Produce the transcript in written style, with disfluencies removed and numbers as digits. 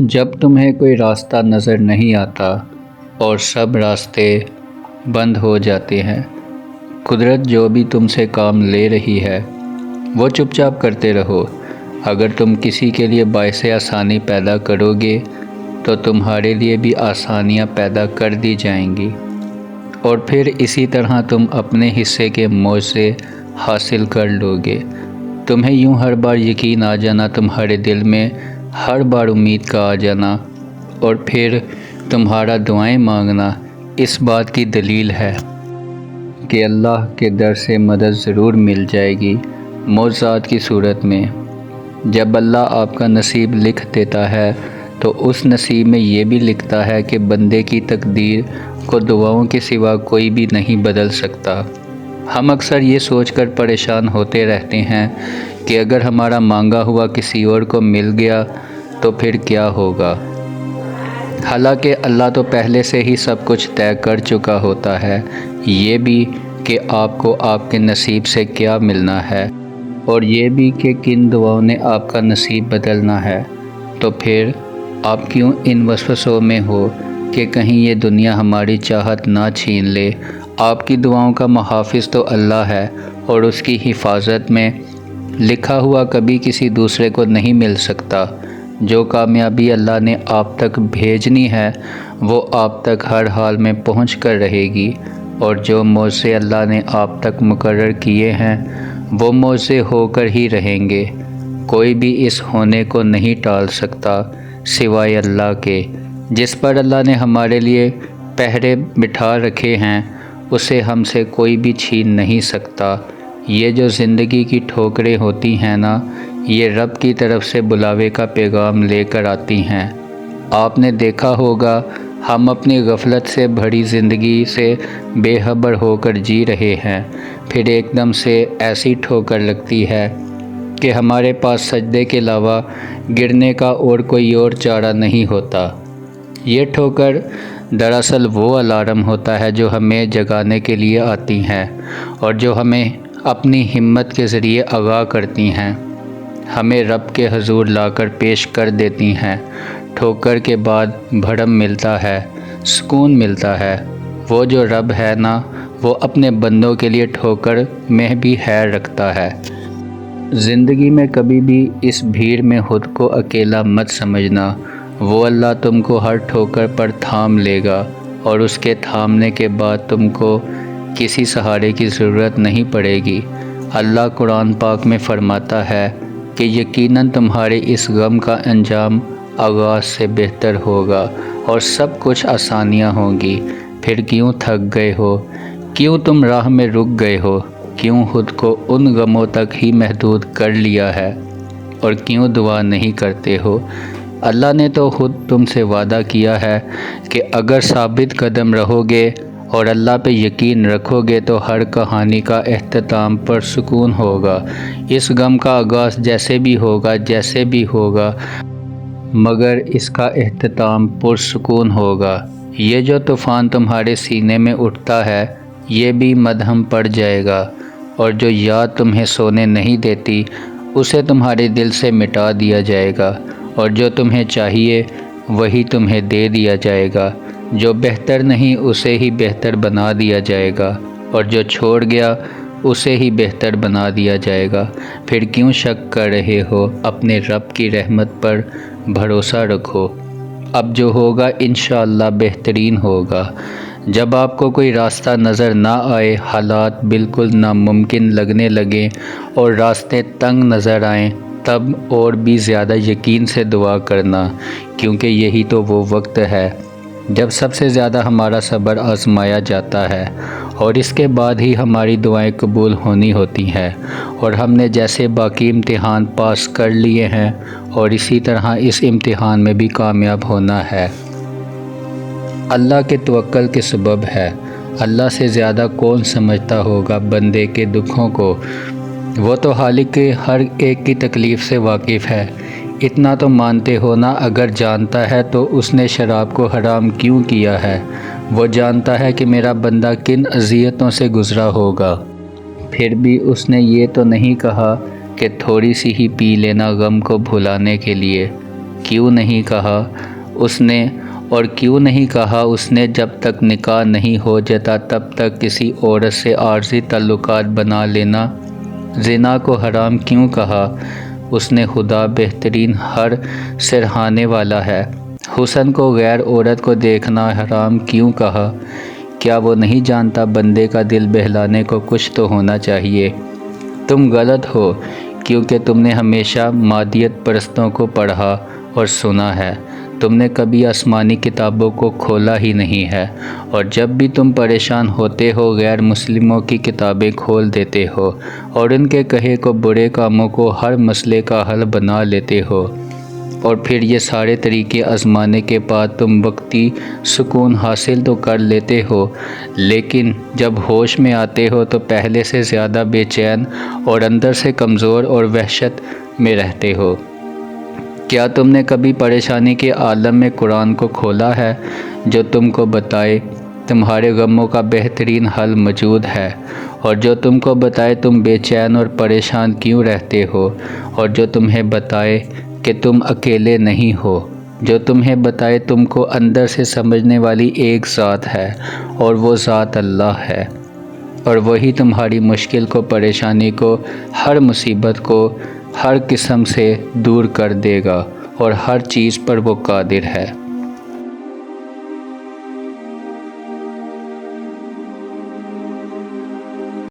جب تمہیں کوئی راستہ نظر نہیں آتا اور سب راستے بند ہو جاتے ہیں، قدرت جو بھی تم سے کام لے رہی ہے وہ چپ چاپ کرتے رہو۔ اگر تم کسی کے لیے باعث آسانی پیدا کرو گے تو تمہارے لیے بھی آسانیاں پیدا کر دی جائیں گی، اور پھر اسی طرح تم اپنے حصے کے معاوضے حاصل کر لو گے۔ تمہیں یوں ہر بار یقین آ جانا، تمہارے دل میں ہر بار امید کا آ جانا، اور پھر تمہارا دعائیں مانگنا اس بات کی دلیل ہے کہ اللہ کے در سے مدد ضرور مل جائے گی، معجزات کی صورت میں۔ جب اللہ آپ کا نصیب لکھ دیتا ہے تو اس نصیب میں یہ بھی لکھتا ہے کہ بندے کی تقدیر کو دعاؤں کے سوا کوئی بھی نہیں بدل سکتا۔ ہم اکثر یہ سوچ کر پریشان ہوتے رہتے ہیں کہ اگر ہمارا مانگا ہوا کسی اور کو مل گیا تو پھر کیا ہوگا، حالانکہ اللہ تو پہلے سے ہی سب کچھ طے کر چکا ہوتا ہے، یہ بھی کہ آپ کو آپ کے نصیب سے کیا ملنا ہے، اور یہ بھی کہ کن دعاؤں نے آپ کا نصیب بدلنا ہے۔ تو پھر آپ کیوں ان وسوسوں میں ہو کہ کہیں یہ دنیا ہماری چاہت نہ چھین لے؟ آپ کی دعاؤں کا محافظ تو اللہ ہے، اور اس کی حفاظت میں لکھا ہوا کبھی کسی دوسرے کو نہیں مل سکتا۔ جو کامیابی اللہ نے آپ تک بھیجنی ہے وہ آپ تک ہر حال میں پہنچ کر رہے گی، اور جو معجزے اللہ نے آپ تک مقرر کیے ہیں وہ معجزے ہو کر ہی رہیں گے۔ کوئی بھی اس ہونے کو نہیں ٹال سکتا سوائے اللہ کے۔ جس پر اللہ نے ہمارے لیے پہرے بٹھا رکھے ہیں اسے ہم سے کوئی بھی چھین نہیں سکتا۔ یہ جو زندگی کی ٹھوکریں ہوتی ہیں نا، یہ رب کی طرف سے بلاوے کا پیغام لے کر آتی ہیں۔ آپ نے دیکھا ہوگا ہم اپنی غفلت سے بھری زندگی سے بے خبر ہو کر جی رہے ہیں، پھر ایک دم سے ایسی ٹھوکر لگتی ہے کہ ہمارے پاس سجدے کے علاوہ گرنے کا اور کوئی اور چارہ نہیں ہوتا۔ یہ ٹھوکر دراصل وہ الارم ہوتا ہے جو ہمیں جگانے کے لیے آتی ہیں، اور جو ہمیں اپنی ہمت کے ذریعے آگاہ کرتی ہیں، ہمیں رب کے حضور لا کر پیش کر دیتی ہیں۔ ٹھوکر کے بعد بھرم ملتا ہے، سکون ملتا ہے۔ وہ جو رب ہے نا، وہ اپنے بندوں کے لیے ٹھوکر میں بھی خیر رکھتا ہے۔ زندگی میں کبھی بھی اس بھیڑ میں خود کو اکیلا مت سمجھنا۔ وہ اللہ تم کو ہر ٹھوکر پر تھام لے گا، اور اس کے تھامنے کے بعد تم کو کسی سہارے کی ضرورت نہیں پڑے گی۔ اللہ قرآن پاک میں فرماتا ہے کہ یقیناً تمہارے اس غم کا انجام آغاز سے بہتر ہوگا، اور سب کچھ آسانیاں ہوں گی۔ پھر کیوں تھک گئے ہو؟ کیوں تم راہ میں رک گئے ہو؟ کیوں خود کو ان غموں تک ہی محدود کر لیا ہے، اور کیوں دعا نہیں کرتے ہو؟ اللہ نے تو خود تم سے وعدہ کیا ہے کہ اگر ثابت قدم رہو گے اور اللہ پہ یقین رکھو گے تو ہر کہانی کا اختتام پرسکون ہوگا۔ اس غم کا آغاز جیسے بھی ہوگا مگر اس کا اختتام پرسکون ہوگا۔ یہ جو طوفان تمہارے سینے میں اٹھتا ہے یہ بھی مدھم پڑ جائے گا، اور جو یاد تمہیں سونے نہیں دیتی اسے تمہارے دل سے مٹا دیا جائے گا، اور جو تمہیں چاہیے وہی تمہیں دے دیا جائے گا۔ جو بہتر نہیں اسے ہی بہتر بنا دیا جائے گا، اور جو چھوڑ گیا اسے ہی بہتر بنا دیا جائے گا۔ پھر کیوں شک کر رہے ہو؟ اپنے رب کی رحمت پر بھروسہ رکھو، اب جو ہوگا انشاءاللہ بہترین ہوگا۔ جب آپ کو کوئی راستہ نظر نہ آئے، حالات بالکل ناممکن لگنے لگیں اور راستے تنگ نظر آئیں، تب اور بھی زیادہ یقین سے دعا کرنا، کیونکہ یہی تو وہ وقت ہے جب سب سے زیادہ ہمارا صبر آزمایا جاتا ہے، اور اس کے بعد ہی ہماری دعائیں قبول ہونی ہوتی ہیں، اور ہم نے جیسے باقی امتحان پاس کر لیے ہیں اور اسی طرح اس امتحان میں بھی کامیاب ہونا ہے۔ اللہ کے توکل کے سبب ہے۔ اللہ سے زیادہ کون سمجھتا ہوگا بندے کے دکھوں کو؟ وہ تو خالق کے ہر ایک کی تکلیف سے واقف ہے۔ اتنا تو مانتے ہو نا، اگر جانتا ہے تو اس نے شراب کو حرام کیوں کیا ہے؟ وہ جانتا ہے کہ میرا بندہ کن اذیتوں سے گزرا ہوگا، پھر بھی اس نے یہ تو نہیں کہا کہ تھوڑی سی ہی پی لینا غم کو بھلانے کے لیے۔ کیوں نہیں کہا اس نے جب تک نکاح نہیں ہو جاتا تب تک کسی عورت سے عارضی تعلقات بنا لینا؟ زنا کو حرام کیوں کہا اس نے؟ خدا بہترین ہر سراہنے والا ہے۔ حسن کو غیر عورت کو دیکھنا حرام کیوں کہا؟ کیا وہ نہیں جانتا بندے کا دل بہلانے کو کچھ تو ہونا چاہیے؟ تم غلط ہو کیونکہ تم نے ہمیشہ مادیت پرستوں کو پڑھا اور سنا ہے، تم نے کبھی آسمانی کتابوں کو کھولا ہی نہیں ہے، اور جب بھی تم پریشان ہوتے ہو غیر مسلموں کی کتابیں کھول دیتے ہو اور ان کے کہے کو برے کاموں کو ہر مسئلے کا حل بنا لیتے ہو، اور پھر یہ سارے طریقے آزمانے کے بعد تم وقتی سکون حاصل تو کر لیتے ہو، لیکن جب ہوش میں آتے ہو تو پہلے سے زیادہ بے چین اور اندر سے کمزور اور وحشت میں رہتے ہو۔ کیا تم نے کبھی پریشانی کے عالم میں قرآن کو کھولا ہے جو تم کو بتائے تمہارے غموں کا بہترین حل موجود ہے، اور جو تم کو بتائے تم بے چین اور پریشان کیوں رہتے ہو، اور جو تمہیں بتائے کہ تم اکیلے نہیں ہو، جو تمہیں بتائے تم کو اندر سے سمجھنے والی ایک ذات ہے اور وہ ذات اللہ ہے، اور وہی تمہاری مشکل کو، پریشانی کو، ہر مصیبت کو ہر قسم سے دور کر دے گا، اور ہر چیز پر وہ قادر ہے۔